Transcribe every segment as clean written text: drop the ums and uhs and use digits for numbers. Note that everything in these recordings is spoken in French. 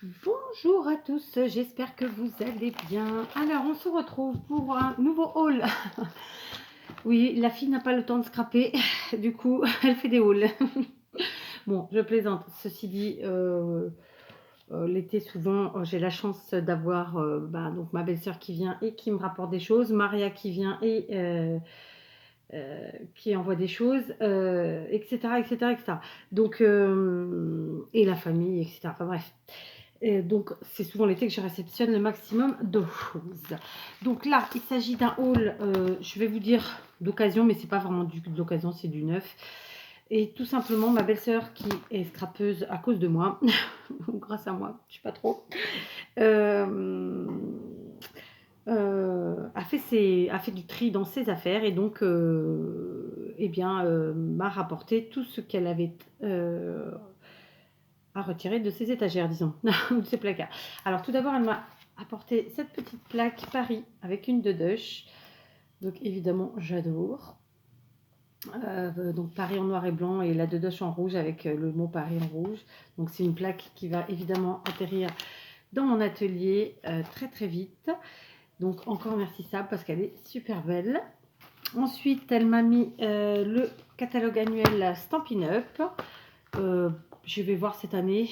Bonjour à tous, j'espère que vous allez bien. Alors, on se retrouve pour un nouveau haul. Oui, la fille n'a pas le temps de scraper, du coup, elle fait des hauls. Bon, je plaisante. Ceci dit, l'été, souvent, j'ai la chance d'avoir donc ma belle-sœur qui vient et qui me rapporte des choses, Maria qui vient et qui envoie des choses, etc., etc., etc. Donc, et la famille, etc. Enfin bref. Et donc, c'est souvent l'été que je réceptionne le maximum de choses. Donc là, il s'agit d'un haul, je vais vous dire d'occasion, mais c'est pas vraiment de l'occasion, c'est du neuf. Et tout simplement, ma belle-sœur qui est scrapeuse à cause de moi, ou grâce à moi, je sais pas trop, euh, a fait du tri dans ses affaires et donc m'a rapporté tout ce qu'elle avait à retirer de ses étagères, disons, ou de ses placards. Alors tout d'abord, elle m'a apporté cette petite plaque Paris avec une Dedoche. Donc évidemment, j'adore. Donc Paris en noir et blanc et la Dedoche en rouge avec le mot Paris en rouge. Donc c'est une plaque qui va évidemment atterrir dans mon atelier très très vite. Donc encore merci Sab parce qu'elle est super belle. Ensuite, elle m'a mis le catalogue annuel Stampin' Up. Je vais voir cette année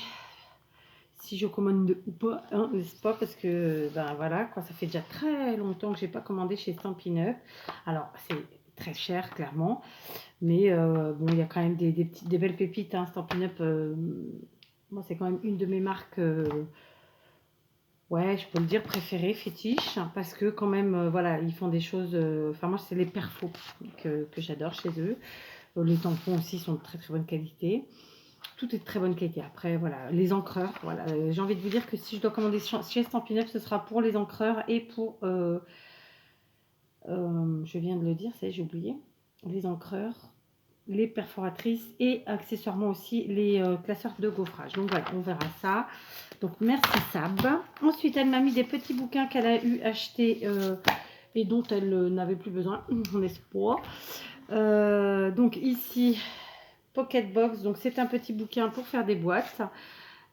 si je commande ou pas, hein, n'est-ce pas, parce que ben voilà quoi, ça fait déjà très longtemps que j'ai pas commandé chez Stampin' Up. Alors c'est très cher clairement, mais bon, il y a quand même des belles pépites, hein, Stampin' Up. Moi c'est quand même une de mes marques, ouais, je peux le dire, préférées, fétiche, parce que quand même voilà, ils font des choses, enfin moi c'est les perfos que j'adore chez eux. Les tampons aussi sont de très très bonne qualité. Tout est de très bonne qualité. Après, voilà, les encreurs, voilà, j'ai envie de vous dire que si je dois commander chez Stampin' Up, ce sera pour les encreurs et pour, je viens de le dire, ça y est, j'ai oublié, les encreurs, les perforatrices et accessoirement aussi les classeurs de gaufrage. Donc voilà, on verra ça. Donc merci Sab. Ensuite, elle m'a mis des petits bouquins qu'elle a eu achetés et dont elle n'avait plus besoin, n'est-ce pas. Donc ici, Pocket Box, donc c'est un petit bouquin pour faire des boîtes.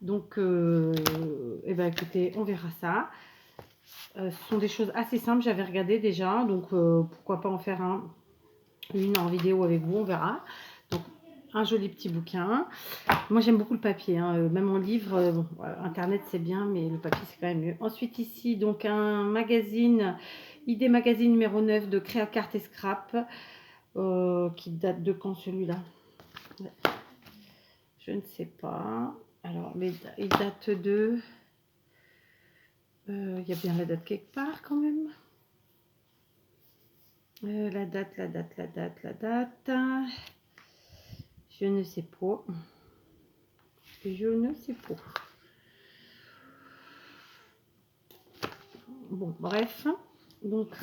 Donc, eh ben, écoutez, on verra ça. Ce sont des choses assez simples, j'avais regardé déjà, donc pourquoi pas en faire une en vidéo avec vous, on verra. Donc, un joli petit bouquin. Moi, j'aime beaucoup le papier, hein, même en livre, bon, Internet c'est bien, mais le papier c'est quand même mieux. Ensuite, ici, donc un magazine, ID Magazine numéro 9 de Créa Carte et Scrap, qui date de quand celui-là? Je ne sais pas. Alors, il date de... Il y a bien la date quelque part quand même. La date. Je ne sais pas. Je ne sais pas. Bon, bref. Donc,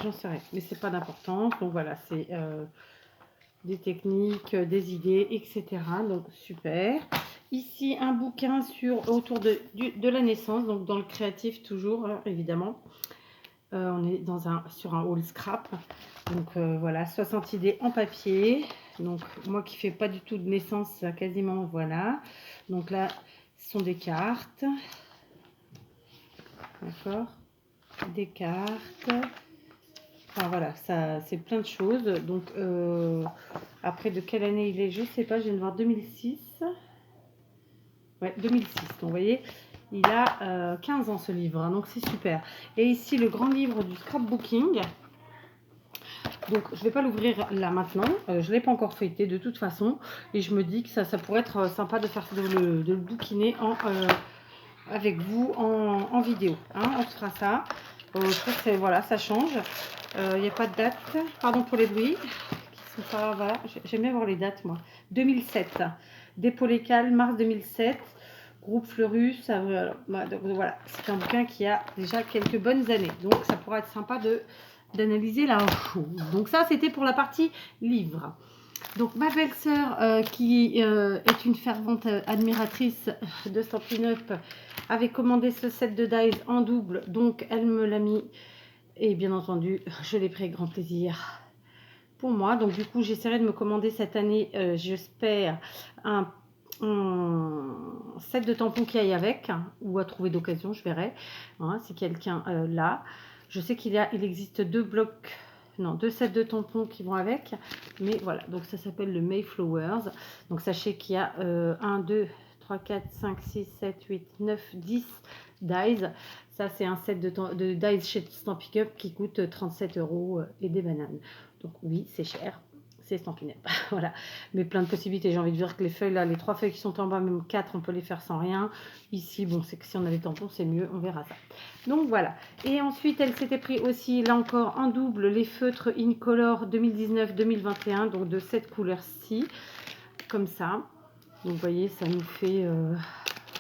j'en sais rien. Mais c'est pas d'importance. Donc voilà, c'est des techniques, des idées, etc. Donc super. Ici, un bouquin autour de la naissance, donc dans le créatif toujours, hein, évidemment. On est sur un haul scrap. Donc voilà, 60 idées en papier. Donc moi qui fais pas du tout de naissance, quasiment, voilà. Donc là, ce sont des cartes. D'accord. Des cartes. Enfin voilà, ça c'est plein de choses. Donc après de quelle année il est, je sais pas, je viens de voir 2006. Ouais, 2006. Donc vous voyez, il a 15 ans ce livre, hein, donc c'est super. Et ici le grand livre du scrapbooking. Donc je ne vais pas l'ouvrir là maintenant, je ne l'ai pas encore feuilleté de toute façon. Et je me dis que ça pourrait être sympa de faire de le bouquiner avec vous en vidéo. Hein, on fera ça. Je trouve que voilà, ça change. Il n'y a pas de date. Pardon pour les bruits. Qui sont pas, voilà. J'aime bien voir les dates moi. 2007. Dépôt légal, mars 2007. Groupe Fleurus. Voilà, c'est un bouquin qui a déjà quelques bonnes années. Donc ça pourra être sympa d'analyser la chose. Donc ça, c'était pour la partie livre. Donc ma belle-sœur, qui est une fervente admiratrice de Stampin' Up, avait commandé ce set de dies en double, donc elle me l'a mis. Et bien entendu, je l'ai pris avec grand plaisir pour moi. Donc du coup, j'essaierai de me commander cette année, j'espère, un set de tampons qui aille avec, ou à trouver d'occasion, je verrai, hein, si quelqu'un l'a. Je sais il existe deux sets de tampons qui vont avec, mais voilà, donc ça s'appelle le Mayflowers. Donc sachez qu'il y a 1, 2, 3, 4, 5, 6, 7, 8, 9, 10 dies. Ça, c'est un set de dies chez Stampin' Up qui coûte 37 € et des bananes. Donc oui, c'est cher. C'est Stampin' Up. Voilà. Mais plein de possibilités. J'ai envie de dire que les feuilles, là, les 3 feuilles qui sont en bas, même 4, on peut les faire sans rien. Ici, bon, c'est que si on a les tampons, c'est mieux. On verra ça. Donc voilà. Et ensuite, elle s'était pris aussi, là encore, en double, les feutres Incolor 2019-2021. Donc de cette couleur-ci. Comme ça. Donc vous voyez, ça nous fait,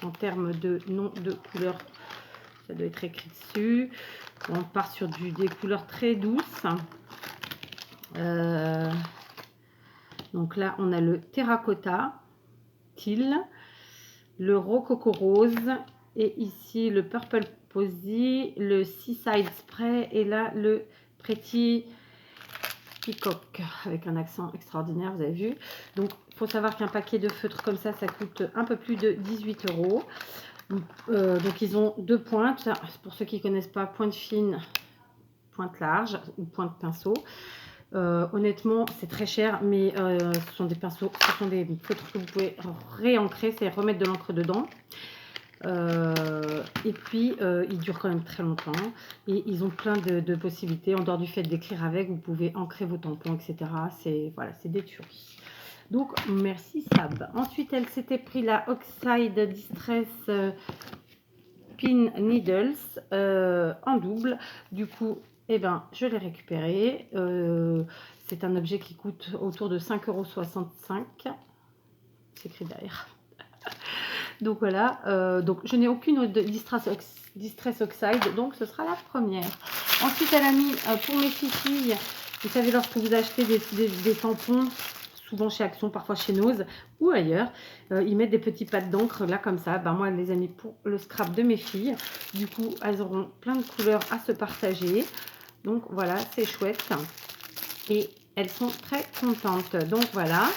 en termes de nom de couleur, ça doit être écrit dessus. On part sur des couleurs très douces. Donc là, on a le terracotta, teal, le rococo rose, et ici le purple posy, le seaside spray, et là le pretty peacock, avec un accent extraordinaire, vous avez vu. Donc, il faut savoir qu'un paquet de feutres comme ça coûte un peu plus de 18 €. Donc, ils ont 2 pointes. Pour ceux qui ne connaissent pas, pointe fine, pointe large ou pointe pinceau. Honnêtement, c'est très cher, mais ce sont des pinceaux, ce sont des feutres que vous pouvez réancrer, c'est remettre de l'encre dedans. Et puis, ils durent quand même très longtemps. Et ils ont plein de possibilités. En dehors du fait d'écrire avec, vous pouvez ancrer vos tampons, etc. Voilà, c'est des tueries. Donc, merci Sab. Ensuite, elle s'était pris la Oxide Distress Pin Needles en double. Du coup, eh ben, je l'ai récupéré. C'est un objet qui coûte autour de 5,65 €. C'est écrit derrière. Donc voilà, donc je n'ai aucune Distress Oxide, donc ce sera la première. Ensuite, elle a mis pour mes filles, vous savez, lorsque vous achetez des tampons, souvent chez Action, parfois chez Nose ou ailleurs, ils mettent des petits pads d'encre là comme ça. Ben, moi, elle les a mis pour le scrap de mes filles. Du coup, elles auront plein de couleurs à se partager. Donc voilà, c'est chouette. Et elles sont très contentes. Donc voilà.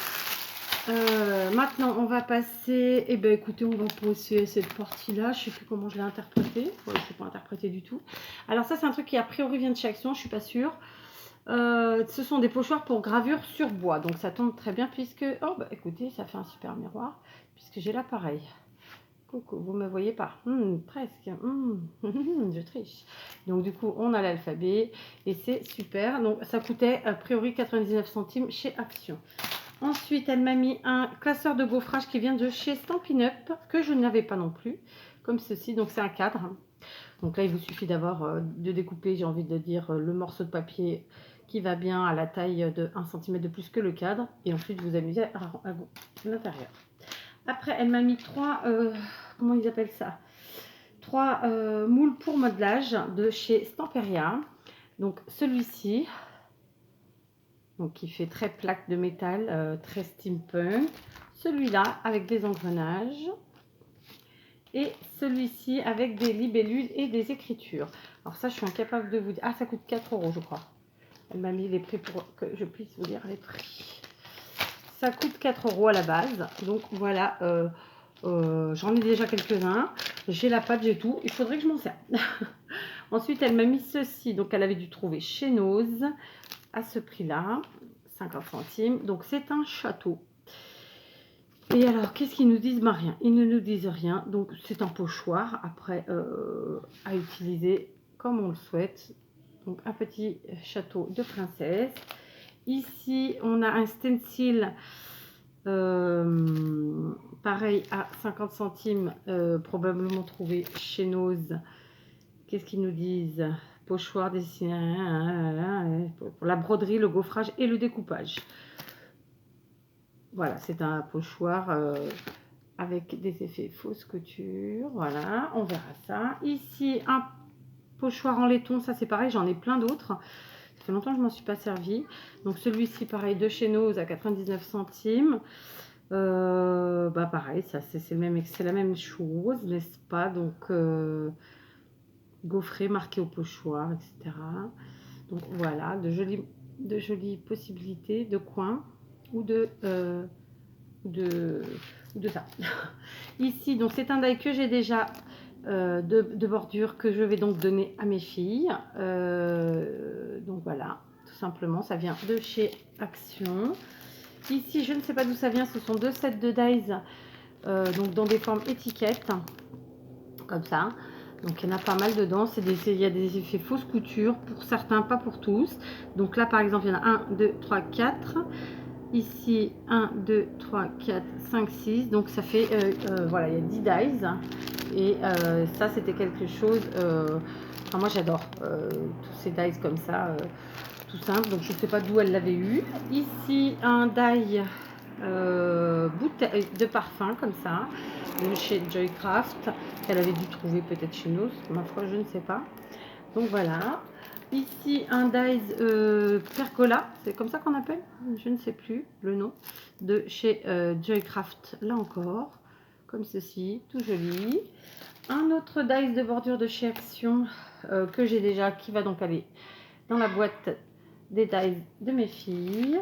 Maintenant, on va passer. Eh bien, écoutez, on va passer cette partie-là. Je ne sais plus comment je l'ai interprété. Ouais, je ne sais pas interpréter du tout. Alors, ça, c'est un truc qui a priori vient de chez Action. Je ne suis pas sûre. Ce sont des pochoirs pour gravure sur bois. Donc, ça tombe très bien puisque. Oh, bah écoutez, ça fait un super miroir puisque j'ai l'appareil. Coucou, vous me voyez pas? Presque. Je triche. Donc, du coup, on a l'alphabet et c'est super. Donc, ça coûtait a priori 99 centimes chez Action. Ensuite, elle m'a mis un classeur de gaufrage qui vient de chez Stampin' Up, que je n'avais pas non plus, comme ceci. Donc, c'est un cadre. Donc là, il vous suffit d'avoir de découper, j'ai envie de dire, le morceau de papier qui va bien à la taille de 1 cm de plus que le cadre. Et ensuite, vous amusez à l'intérieur. Après, elle m'a mis 3, comment ils appellent ça? 3 moules pour modelage de chez Stamperia. Donc, celui-ci, donc qui fait très plaque de métal, très steampunk. Celui-là avec des engrenages. Et celui-ci avec des libellules et des écritures. Alors ça, je suis incapable de vous dire. Ah, ça coûte 4 € je crois. Elle m'a mis les prix pour que je puisse vous dire les prix. Ça coûte 4 € à la base. Donc voilà, j'en ai déjà quelques-uns. J'ai la pâte, j'ai tout. Il faudrait que je m'en serve. Ensuite, elle m'a mis ceci. Donc elle avait dû trouver chez Nose à ce prix-là, 50 centimes. Donc c'est un château. Et alors, qu'est-ce qu'ils nous disent? Bah, rien. Ils ne nous disent rien. Donc c'est un pochoir après à utiliser comme on le souhaite. Donc un petit château de princesse. Ici, on a un stencil pareil à 50 centimes, probablement trouvé chez Nose. Qu'est-ce qu'ils nous disent? Pochoir dessiné pour la broderie, le gaufrage et le découpage. Voilà, c'est un pochoir avec des effets fausse couture. Voilà, on verra ça. Ici, un pochoir en laiton. Ça, c'est pareil, j'en ai plein d'autres. Ça fait longtemps que je ne m'en suis pas servi. Donc, celui-ci, pareil, de chez Nose à 99 centimes. Bah, pareil, ça c'est la même chose, n'est-ce pas? Donc, gaufré marqué au pochoir, etc. Donc voilà, de jolies possibilités de coins ou de de ça. Ici, donc c'est un die que j'ai déjà de bordure que je vais donc donner à mes filles. Donc voilà, tout simplement, ça vient de chez Action. Ici, je ne sais pas d'où ça vient, ce sont deux sets de dies, donc dans des formes étiquettes, comme ça. Donc il y en a pas mal dedans, il y a des effets fausse couture, pour certains, pas pour tous. Donc là par exemple, il y en a 1, 2, 3, 4. Ici, 1, 2, 3, 4, 5, 6. Donc ça fait, voilà, il y a 10 dies. Et ça, c'était quelque chose, enfin, moi j'adore tous ces dies comme ça, tout simple. Donc je ne sais pas d'où elle l'avait eu. Ici, un die bouteille de parfum comme ça, de chez Joycraft, qu'elle avait dû trouver peut-être chez nous, ma foi, je ne sais pas. Donc voilà. Ici, un dies percola, c'est comme ça qu'on appelle, je ne sais plus le nom, de chez Joycraft, là encore, comme ceci, tout joli. Un autre dies de bordure de chez Action que j'ai déjà, qui va donc aller dans la boîte des dies de mes filles.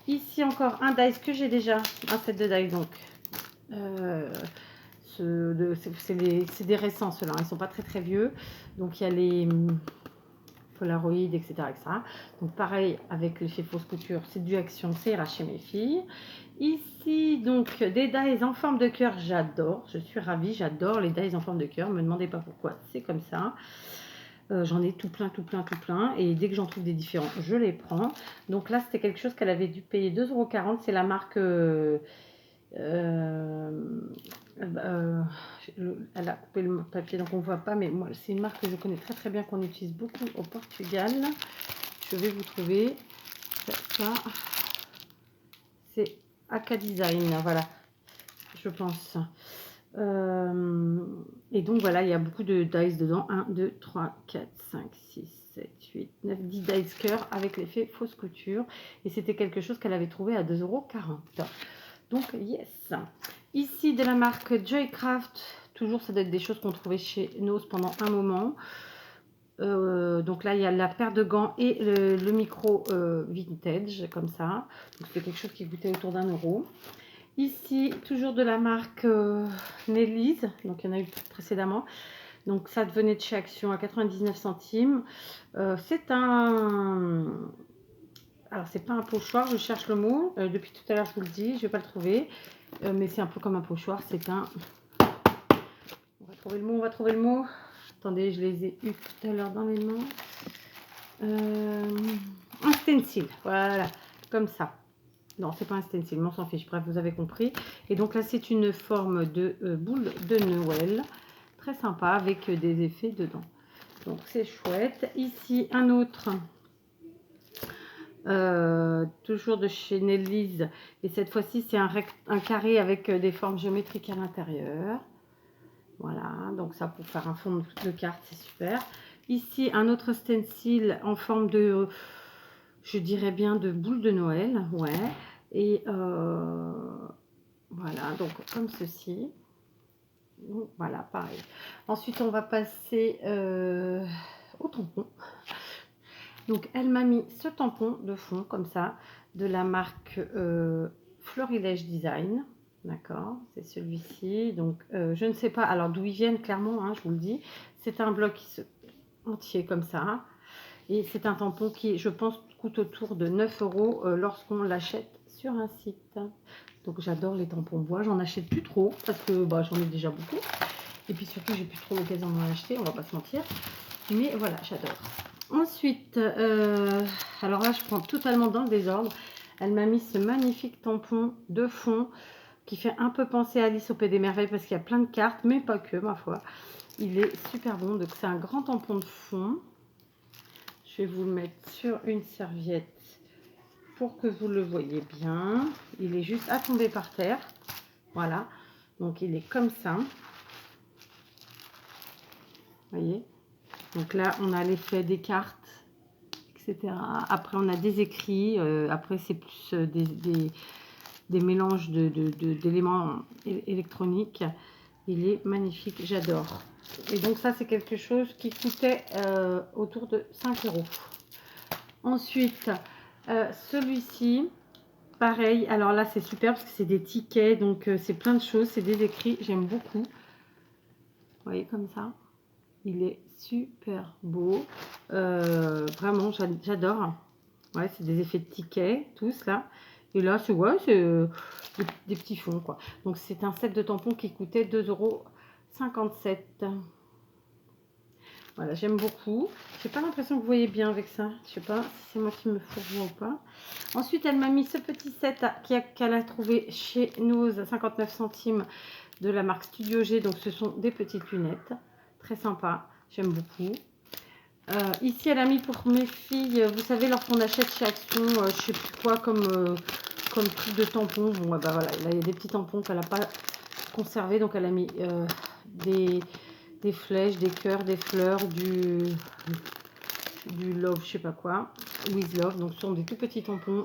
Ici encore un dies que j'ai déjà, un set de dies donc. C'est des récents ceux-là, ils sont pas très très vieux. Donc il y a les Polaroid, etc., etc. Donc pareil avec l'effet fausse couture, c'est du Action, c'est ira chez mes filles. Ici donc des dies en forme de cœur, j'adore, je suis ravie, j'adore les dies en forme de cœur, me demandez pas pourquoi, c'est comme ça. J'en ai tout plein, tout plein, tout plein. Et dès que j'en trouve des différents, je les prends. Donc là, c'était quelque chose qu'elle avait dû payer 2,40 €. C'est la marque... elle a coupé le papier, donc on ne voit pas. Mais moi, c'est une marque que je connais très très bien, qu'on utilise beaucoup au Portugal. Je vais vous trouver ça. C'est AK Design, voilà, je pense. Et donc voilà, il y a beaucoup de dies dedans. 1, 2, 3, 4, 5, 6, 7, 8, 9, 10 dies cœur avec l'effet fausse couture. Et c'était quelque chose qu'elle avait trouvé à 2,40 €. Donc yes. Ici de la marque Joycraft, toujours ça doit être des choses qu'on trouvait chez Nose pendant un moment. Donc là il y a la paire de gants et le micro vintage comme ça. Donc c'est quelque chose qui coûtait autour d'1 €. Ici, toujours de la marque Nelly's, donc il y en a eu précédemment. Donc ça venait de chez Action à 99 centimes. C'est un... Alors c'est pas un pochoir, je cherche le mot. Depuis tout à l'heure je vous le dis, je vais pas le trouver. Mais c'est un peu comme un pochoir, c'est un... On va trouver le mot, on va trouver le mot. Attendez, je les ai eu tout à l'heure dans les mains. Un stencil, voilà, comme ça. Non, c'est pas un stencil, mais on s'en fiche. Bref, vous avez compris. Et donc là, c'est une forme de boule de Noël. Très sympa, avec des effets dedans. Donc, c'est chouette. Ici, un autre. Toujours de chez Nelly's. Et cette fois-ci, c'est un carré avec des formes géométriques à l'intérieur. Voilà, donc ça pour faire un fond de carte, c'est super. Ici, un autre stencil en forme de, je dirais bien, de boule de Noël. Ouais. Et voilà, donc comme ceci. Donc, voilà, pareil. Ensuite, on va passer au tampon. Donc, elle m'a mis ce tampon de fond, comme ça, de la marque Florilège Design. D'accord, c'est celui-ci. Donc, je ne sais pas alors d'où ils viennent, clairement, hein, je vous le dis. C'est un bloc entier comme ça. Et c'est un tampon qui, je pense, coûte autour de 9 € lorsqu'on l'achète sur un site. Donc j'adore les tampons bois. J'en achète plus trop parce que bah, j'en ai déjà beaucoup. Et puis surtout, j'ai plus trop l'occasion d'en acheter, on va pas se mentir. Mais voilà, j'adore. Ensuite, alors là, je prends totalement dans le désordre. Elle m'a mis ce magnifique tampon de fond qui fait un peu penser à Alice au Pays des Merveilles parce qu'il y a plein de cartes, mais pas que, ma foi. Il est super bon. Donc c'est un grand tampon de fond. Je vais vous le mettre sur une serviette pour que vous le voyez bien. Il est juste à tomber par terre. Voilà. Donc, il est comme ça. Vous voyez. Donc là, on a l'effet des cartes, etc. Après, on a des écrits. Après, c'est plus des mélanges d'éléments électroniques. Il est magnifique. J'adore. Et donc, ça, c'est quelque chose qui coûtait autour de 5 €. Ensuite, celui-ci, pareil, alors là c'est super parce que c'est des tickets, donc c'est plein de choses, c'est des écrits, j'aime beaucoup. Vous voyez comme ça, il est super beau, vraiment j'adore. Ouais, c'est des effets de tickets, tous là. Et là, c'est ouais, c'est des petits fonds quoi. Donc c'est un set de tampons qui coûtait 2,57 €. Voilà, j'aime beaucoup. J'ai pas l'impression que vous voyez bien avec ça. Je sais pas si c'est moi qui me fourvoie ou pas. Ensuite, elle m'a mis ce petit set qu'elle a trouvé chez Nose à 59 centimes de la marque Studio G. Donc, ce sont des petites lunettes. Très sympa. J'aime beaucoup. Ici, elle a mis pour mes filles, vous savez, lorsqu'on achète chez Action, je sais plus quoi, comme truc de tampons. Bon, ouais, bah voilà, là, il y a des petits tampons qu'elle n'a pas conservés. Donc, elle a mis des flèches, des cœurs, des fleurs, du love, je sais pas quoi, with love. Donc ce sont des tout petits tampons,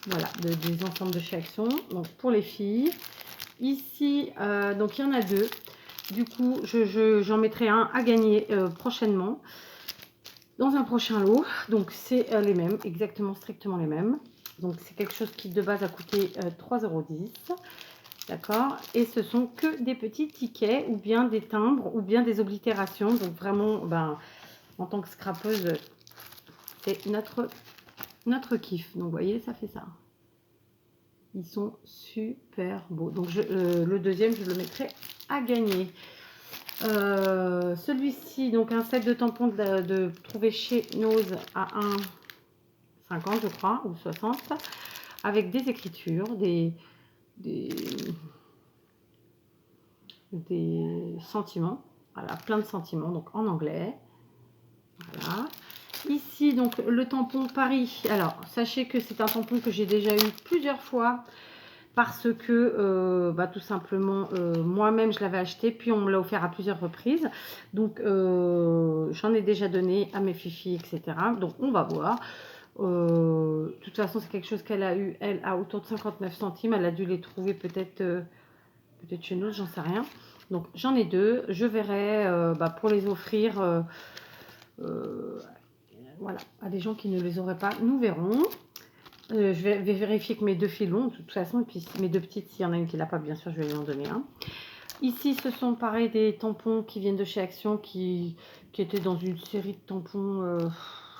voilà, des ensembles de chez Action. Donc pour les filles. Ici, donc il y en a deux. Du coup, j'en mettrai un à gagner prochainement dans un prochain lot. Donc c'est les mêmes, exactement, strictement les mêmes. Donc c'est quelque chose qui de base a coûté 3,10 €. D'accord. Et ce sont que des petits tickets ou bien des timbres ou bien des oblitérations. Donc vraiment, ben, en tant que scrapeuse, c'est notre kiff. Donc vous voyez, ça fait ça. Ils sont super beaux. Donc le deuxième, je le mettrai à gagner. Celui-ci, donc un set de tampons de trouver chez Nose à 1,50 je crois, ou 60, avec des écritures, des sentiments, voilà, plein de sentiments, donc en anglais. Voilà. Ici, donc le tampon Paris. Alors, sachez que c'est un tampon que j'ai déjà eu plusieurs fois parce que tout simplement, moi-même, je l'avais acheté, puis on me l'a offert à plusieurs reprises. Donc, j'en ai déjà donné à mes filles, etc. Donc, on va voir. De toute façon, c'est quelque chose qu'elle a eu, elle, à autour de 59 centimes. Elle a dû les trouver peut-être chez nous, j'en sais rien. Donc, j'en ai deux. Je verrai pour les offrir voilà, à des gens qui ne les auraient pas. Nous verrons. Je vais vérifier que mes deux filles l'ont de toute façon. Et puis mes deux petites, s'il y en a une qui l'a pas, bien sûr, je vais lui en donner un. Ici, ce sont pareil des tampons qui viennent de chez Action, qui étaient dans une série de tampons,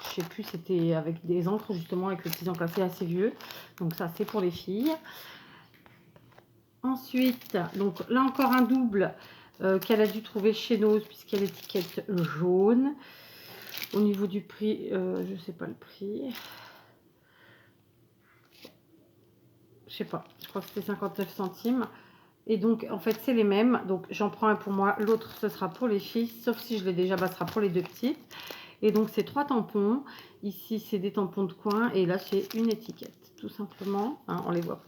je sais plus, c'était avec des encres justement, avec le petit encre assez vieux. Donc ça, c'est pour les filles. Ensuite, donc là encore un double qu'elle a dû trouver chez Nose, puisqu'il y a l'étiquette jaune. Au niveau du prix, je sais pas le prix. Je sais pas, je crois que c'était 59 centimes. Et donc, en fait, c'est les mêmes. Donc, j'en prends un pour moi. L'autre, ce sera pour les filles. Sauf si je l'ai déjà, ce sera pour les deux petites. Et donc, c'est 3 tampons. Ici, c'est des tampons de coin. Et là, c'est une étiquette, tout simplement. Hein, on les voit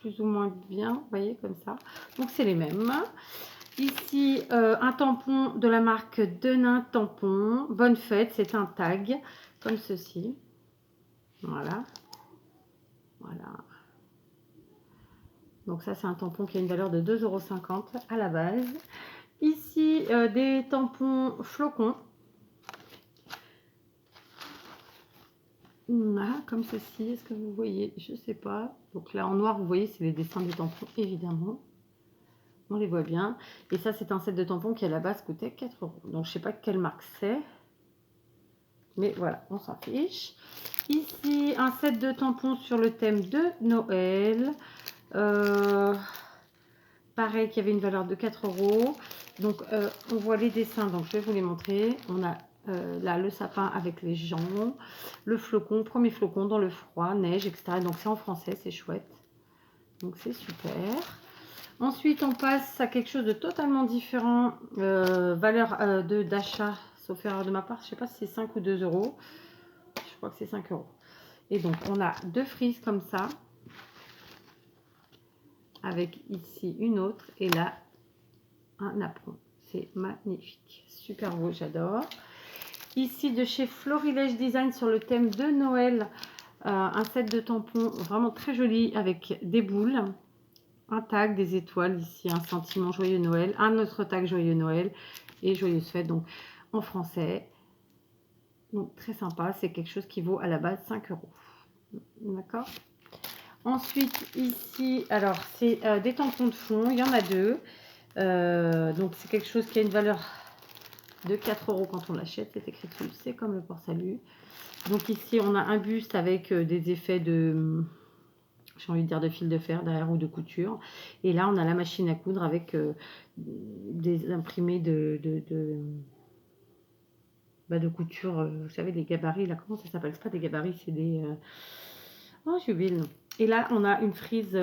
plus ou moins bien, vous voyez, comme ça. Donc, c'est les mêmes. Ici, un tampon de la marque Denain Tampon. Bonne fête, c'est un tag, comme ceci. Voilà. Voilà. Donc ça, c'est un tampon qui a une valeur de 2,50 € à la base. Ici, des tampons flocons. Là, comme ceci. Est-ce que vous voyez? Je ne sais pas. Donc là, en noir, vous voyez, c'est les dessins des tampons, évidemment. On les voit bien. Et ça, c'est un set de tampons qui, à la base, coûtait 4 €. Donc, je ne sais pas quelle marque c'est. Mais voilà, on s'en fiche. Ici, un set de tampons sur le thème de Noël. Pareil, qui avait une valeur de 4 €. Donc, on voit les dessins. Donc, je vais vous les montrer. On a là le sapin avec les gens, le flocon, premier flocon dans le froid, neige, etc. Donc, c'est en français, c'est chouette. Donc, c'est super. Ensuite, on passe à quelque chose de totalement différent. Valeur d'achat, sauf erreur de ma part. Je ne sais pas si c'est 5 ou 2 €. Je crois que c'est 5 €. Et donc, on a deux frises comme ça. Avec ici une autre. Et là, un apron. C'est magnifique. Super beau, j'adore. Ici, de chez Florilège Design sur le thème de Noël. Un set de tampons vraiment très joli avec des boules. Un tag, des étoiles ici, un sentiment joyeux Noël. Un autre tag joyeux Noël et joyeuse fête. Donc, en français. Donc, très sympa. C'est quelque chose qui vaut à la base 5 €. D'accord. Ensuite, ici, alors, c'est des tampons de fond. Il y en a deux. Donc, c'est quelque chose qui a une valeur de 4 € quand on l'achète. C'est écrit dessus, c'est comme le port-salut. Donc, ici, on a un buste avec des effets de, j'ai envie de dire, de fil de fer derrière ou de couture. Et là, on a la machine à coudre avec des imprimés de couture. Vous savez, des gabarits, là, comment ça s'appelle? C'est pas des gabarits, c'est des... Oh, j'ai oublié le nom. Et là, on a une frise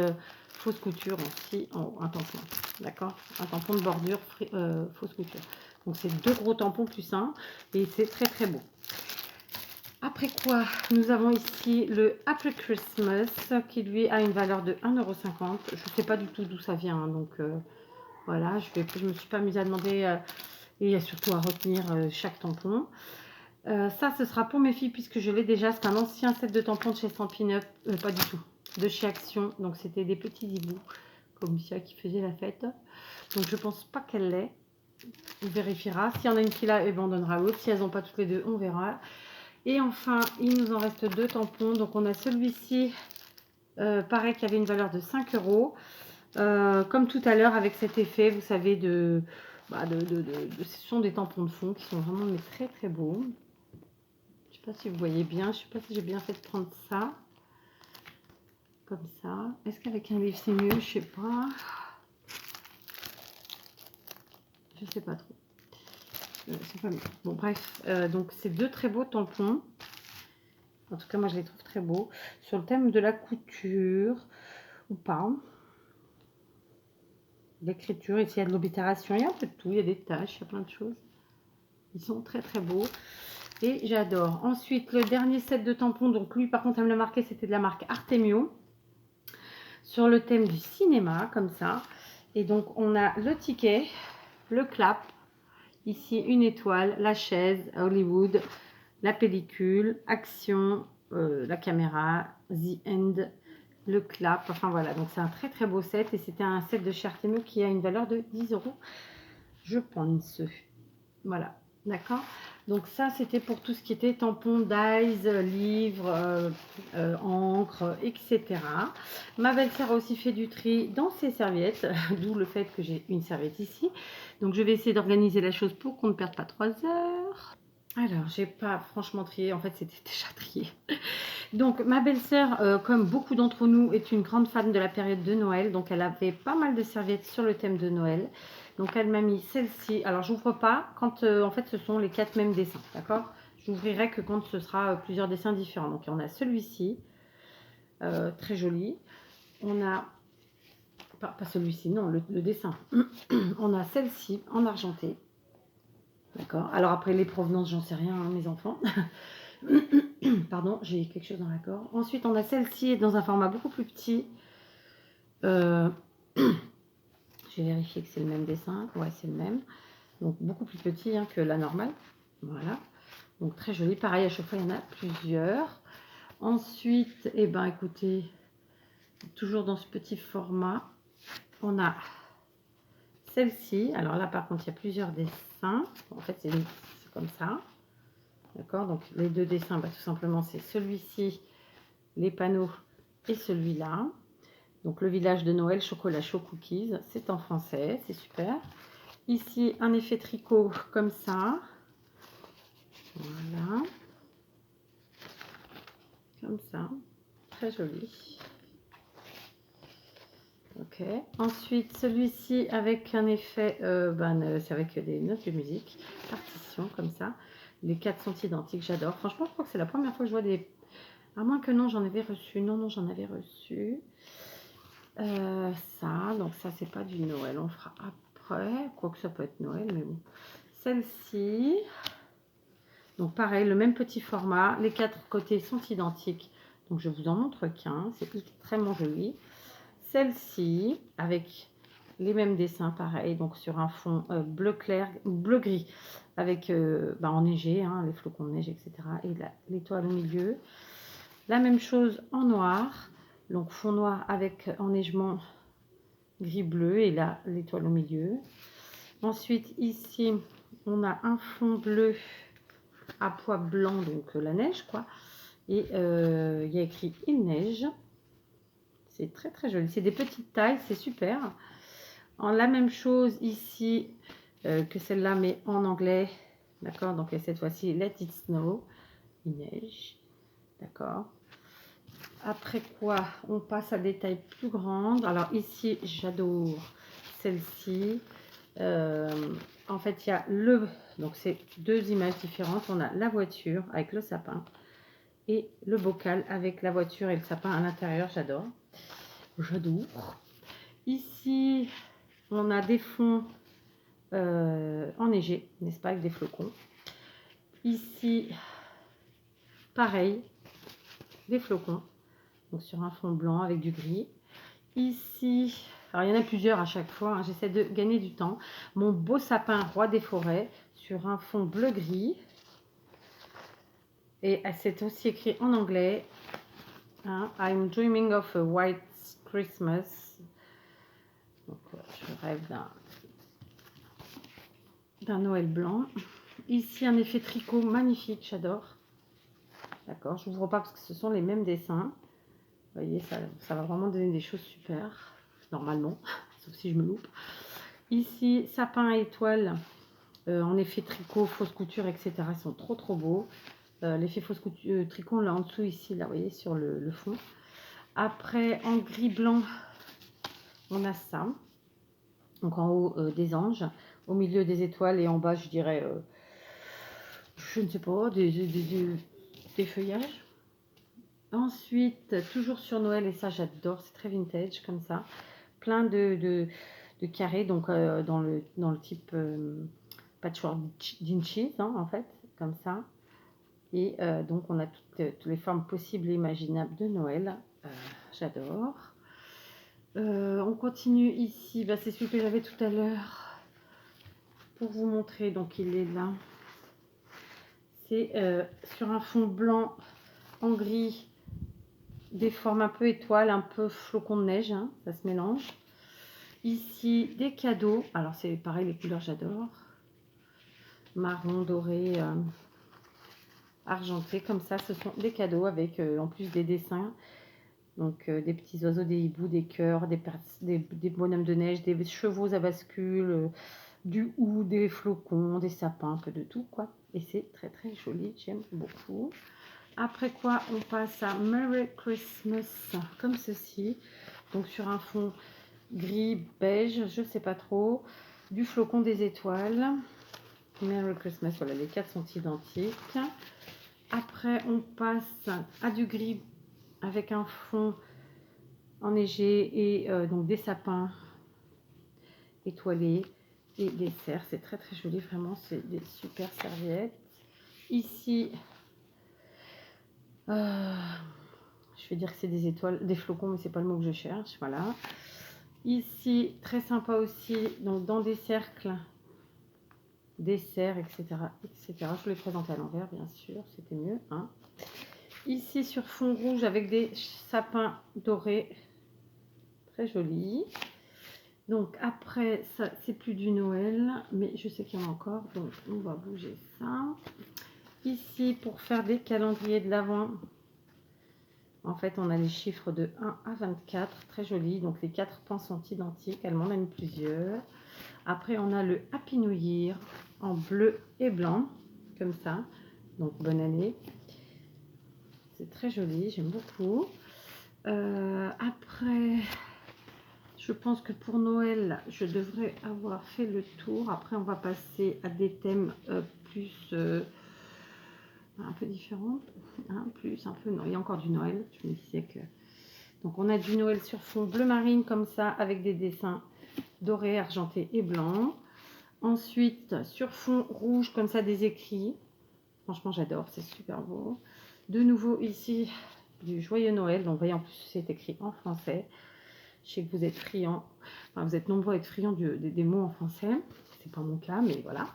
fausse couture aussi, un tampon, d'accord? Un tampon de bordure fausse couture. Donc, c'est deux gros tampons plus un, et c'est très très beau. Après quoi, nous avons ici le Happy Christmas qui lui a une valeur de 1,50 €. Je ne sais pas du tout d'où ça vient, hein, donc voilà, je me suis pas amusée à demander et surtout à retenir chaque tampon. Ça, ce sera pour mes filles puisque je l'ai déjà. C'est un ancien set de tampons de chez Stampin' Up, pas du tout, de chez Action. Donc c'était des petits hiboux comme ça qui faisait la fête. Donc je pense pas qu'elle l'ait. On vérifiera. S'il y en a une qui l'a, eh ben, on donnera l'autre. Si elles n'ont pas toutes les deux, on verra. Et enfin, il nous en reste deux tampons. Donc on a celui-ci, pareil, qui avait une valeur de 5 €. Comme tout à l'heure avec cet effet, vous savez, ce sont des tampons de fond qui sont vraiment mais très très beaux. Je sais pas si vous voyez bien, je sais pas si j'ai bien fait de prendre ça comme ça. Est-ce qu'avec un livre c'est mieux? Je sais pas. Je sais pas trop. C'est pas mieux. Bon bref, donc c'est deux très beaux tampons. En tout cas moi je les trouve très beaux. Sur le thème de la couture ou pas. L'écriture, ici il y a de l'oblitération, il y a un peu de tout, il y a des taches, il y a plein de choses. Ils sont très très beaux. Et j'adore. Ensuite, le dernier set de tampons, donc lui par contre elle me l'a marqué, c'était de la marque Artemio. Sur le thème du cinéma, comme ça. Et donc on a le ticket, le clap, ici une étoile, la chaise, Hollywood, la pellicule, action, la caméra, the end, le clap, enfin voilà. Donc c'est un très très beau set et c'était un set de chez Artemio qui a une valeur de 10 €, je pense. Voilà. D'accord. Donc ça, c'était pour tout ce qui était tampons, dies, livres, encre, etc. Ma belle-sœur a aussi fait du tri dans ses serviettes, d'où le fait que j'ai une serviette ici. Donc je vais essayer d'organiser la chose pour qu'on ne perde pas 3 heures. Alors, j'ai pas franchement trié, en fait c'était déjà trié. Donc ma belle-sœur, comme beaucoup d'entre nous, est une grande fan de la période de Noël. Donc elle avait pas mal de serviettes sur le thème de Noël. Donc elle m'a mis celle-ci. Alors j'ouvre pas quand en fait ce sont les 4 mêmes dessins, d'accord? J'ouvrirai que quand ce sera plusieurs dessins différents. Donc on a celui-ci, très joli. On a, pas celui-ci, non, le dessin. On a celle-ci en argenté. D'accord. Alors après les provenances, j'en sais rien, hein, mes enfants. Pardon, j'ai quelque chose dans la gorge. Ensuite, on a celle-ci dans un format beaucoup plus petit. Je vais vérifier que c'est le même dessin. Ouais, c'est le même. Donc beaucoup plus petit hein, que la normale. Voilà. Donc très joli. Pareil, à chaque fois, il y en a plusieurs. Ensuite, eh ben, écoutez, toujours dans ce petit format, on a celle-ci. Alors là, par contre, il y a plusieurs dessins. En fait, c'est comme ça. D'accord. Donc les deux dessins, bah, tout simplement, c'est celui-ci, les panneaux et celui-là. Donc le village de Noël, chocolat chaud cookies, c'est en français, c'est super. Ici, un effet tricot comme ça. Voilà. Comme ça. Très joli. Ok. Ensuite, celui-ci avec un effet, c'est avec des notes de musique. Partition comme ça. Les 4 sont identiques, j'adore. Franchement, je crois que c'est la première fois que je vois des... À moins que non, j'en avais reçu. Non, non, j'en avais reçu. Ça, donc ça, c'est pas du Noël. On fera après. Quoique ça peut être Noël, mais bon. Celle-ci. Donc pareil, le même petit format. Les 4 côtés sont identiques. Donc je vous en montre qu'un. C'est extrêmement joli. Celle-ci, avec les mêmes dessins, pareil. Donc sur un fond bleu clair, bleu gris, avec enneigé, hein, les flocons de neige, etc. Et l'étoile au milieu. La même chose en noir. Donc fond noir avec enneigement gris-bleu et là l'étoile au milieu. Ensuite ici on a un fond bleu à pois blanc, donc la neige quoi. Et il y a écrit il neige. C'est très très joli. C'est des petites tailles, c'est super. En la même chose ici que celle-là, mais en anglais. D'accord, donc cette fois-ci, Let It Snow. Il neige. D'accord. Après quoi, on passe à des tailles plus grandes. Alors ici, j'adore celle-ci. En fait, il y a le... Donc, c'est deux images différentes. On a la voiture avec le sapin et le bocal avec la voiture et le sapin à l'intérieur. J'adore. J'adore. Ici, on a des fonds enneigés, n'est-ce pas, avec des flocons. Ici, pareil, des flocons. Donc, sur un fond blanc avec du gris. Ici, alors il y en a plusieurs à chaque fois, hein, j'essaie de gagner du temps. Mon beau sapin roi des forêts sur un fond bleu-gris. Et c'est aussi écrit en anglais. Hein, I'm dreaming of a white Christmas. Donc, je rêve d'un Noël blanc. Ici, un effet tricot magnifique, j'adore. D'accord, je n'ouvre pas parce que ce sont les mêmes dessins. Vous voyez, ça va vraiment donner des choses super, normalement, sauf si je me loupe. Ici, sapin à étoiles, en effet tricot, fausse couture, etc. Ils sont trop trop beaux. L'effet fausse couture, tricot, là en dessous, ici, là, vous voyez, sur le fond. Après, en gris-blanc, on a ça. Donc en haut, des anges, au milieu des étoiles et en bas, je dirais, je ne sais pas, des feuillages. Ensuite, toujours sur Noël, et ça j'adore, c'est très vintage comme ça. Plein de carrés, donc dans le type patchwork d'inches, hein, en fait, comme ça. Et donc on a toutes les formes possibles et imaginables de Noël. J'adore. On continue ici, bah, c'est celui que j'avais tout à l'heure pour vous montrer, donc il est là. C'est sur un fond blanc en gris, des formes un peu étoiles, un peu flocons de neige, hein, ça se mélange. Ici, des cadeaux. Alors, c'est pareil, les couleurs, j'adore. Marron, doré, argenté, comme ça. Ce sont des cadeaux avec, en plus, des dessins. Donc, des petits oiseaux, des hiboux, des cœurs, des bonhommes de neige, des chevaux à bascule, du hou, des flocons, des sapins, un peu de tout, quoi. Et c'est très, très joli. J'aime beaucoup. Après quoi, on passe à Merry Christmas, comme ceci. Donc, sur un fond gris, beige, je sais pas trop. Du flocon des étoiles. Merry Christmas, voilà, les quatre sont identiques. Après, on passe à du gris avec un fond enneigé et donc des sapins étoilés et des cerfs. C'est très très joli, vraiment, c'est des super serviettes. Ici, je vais dire que c'est des étoiles, des flocons, mais c'est pas le mot que je cherche. Voilà. Ici, très sympa aussi, donc dans des cercles, des cerfs, etc., etc. Je vous l'ai présenté à l'envers, bien sûr, c'était mieux. Hein. Ici, sur fond rouge, avec des sapins dorés, très jolis. Donc après, ça, c'est plus du Noël, mais je sais qu'il y en a encore, donc on va bouger ça. Ici, pour faire des calendriers de l'Avent, en fait, on a les chiffres de 1 à 24, très jolis. Donc, les 4 pans sont identiques. Elle m'en a mis plusieurs. Après, on a le Happy New Year en bleu et blanc, comme ça. Donc, bonne année. C'est très joli, j'aime beaucoup. Après, je pense que pour Noël, je devrais avoir fait le tour. Après, on va passer à des thèmes plus... un peu différent, hein, plus un peu, non, il y a encore du Noël, je me disais que... Donc on a du Noël sur fond bleu marine comme ça, avec des dessins dorés, argentés et blancs. Ensuite, sur fond rouge comme ça, des écrits. Franchement, j'adore, c'est super beau. De nouveau ici, du Joyeux Noël, donc vous voyez en plus c'est écrit en français. Je sais que vous êtes friands, enfin, vous êtes nombreux à être friands des mots en français. C'est pas mon cas, mais voilà.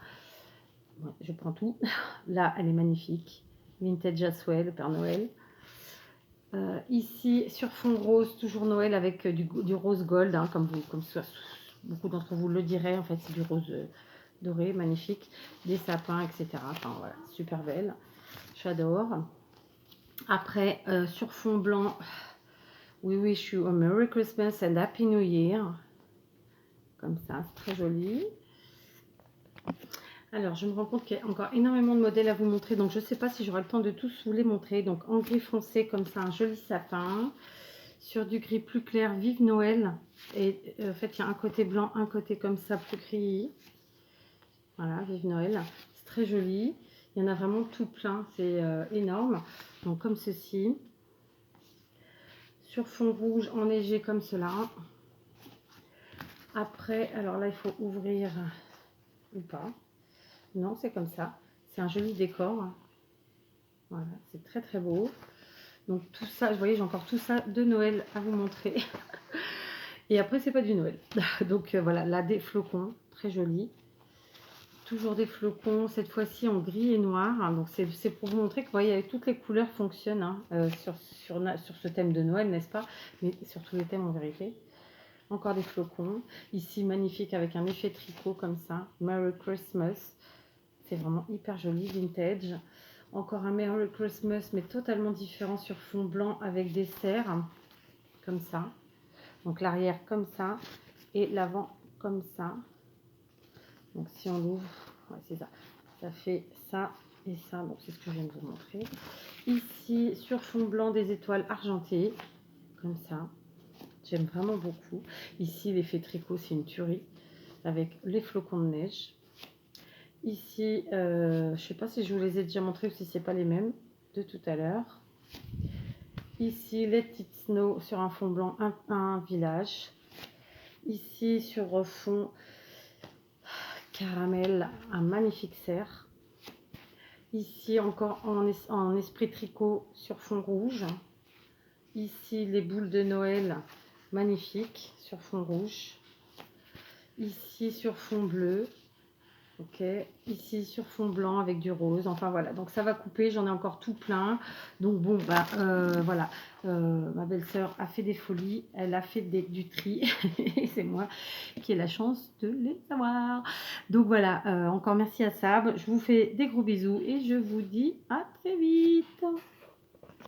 Ouais, je prends tout. Là, elle est magnifique. Vintage Aswell, le Père Noël. Ici, sur fond rose, toujours Noël avec du rose gold, hein, comme beaucoup d'entre vous le diraient. En fait, c'est du rose doré, magnifique. Des sapins, etc. Enfin, voilà, super belle. J'adore. Après, sur fond blanc, We wish you a Merry Christmas and Happy New Year. Comme ça, c'est très joli. Alors, je me rends compte qu'il y a encore énormément de modèles à vous montrer. Donc, je ne sais pas si j'aurai le temps de tous vous les montrer. Donc, en gris foncé, comme ça, un joli sapin. Sur du gris plus clair, vive Noël. Et en fait, il y a un côté blanc, un côté comme ça, plus gris. Voilà, vive Noël. C'est très joli. Il y en a vraiment tout plein. C'est énorme. Donc, comme ceci. Sur fond rouge, enneigé comme cela. Après, alors là, il faut ouvrir ou pas. Non, c'est comme ça. C'est un joli décor. Voilà, c'est très très beau. Donc tout ça, vous voyez, j'ai encore tout ça de Noël à vous montrer. Et après, c'est pas du Noël. Donc voilà, là, des flocons, très jolis. Toujours des flocons, cette fois-ci en gris et noir. Donc c'est pour vous montrer que vous voyez, avec toutes les couleurs fonctionnent hein, sur ce thème de Noël, n'est-ce pas? Mais sur tous les thèmes en vérité. Encore des flocons. Ici, magnifique avec un effet tricot comme ça. Merry Christmas. C'est vraiment hyper joli, vintage. Encore un Merry Christmas, mais totalement différent sur fond blanc avec des cerfs. Comme ça. Donc l'arrière comme ça. Et l'avant comme ça. Donc si on l'ouvre, ouais, c'est ça. Ça fait ça et ça. Donc c'est ce que je viens de vous montrer. Ici, sur fond blanc, des étoiles argentées. Comme ça. J'aime vraiment beaucoup. Ici, l'effet tricot, c'est une tuerie. Avec les flocons de neige. Ici, je ne sais pas si je vous les ai déjà montrés ou si ce n'est pas les mêmes de tout à l'heure. Ici, les petites snow sur un fond blanc, un village. Ici, sur fond caramel, un magnifique cerf. Ici, encore en esprit tricot sur fond rouge. Ici, les boules de Noël, magnifiques, sur fond rouge. Ici, sur fond bleu. Ok, ici sur fond blanc avec du rose, enfin voilà, donc ça va couper, j'en ai encore tout plein, donc bon, bah voilà, ma belle-sœur a fait des folies, elle a fait du tri, et c'est moi qui ai la chance de les avoir, donc voilà, encore merci à Sab, je vous fais des gros bisous, et je vous dis à très vite.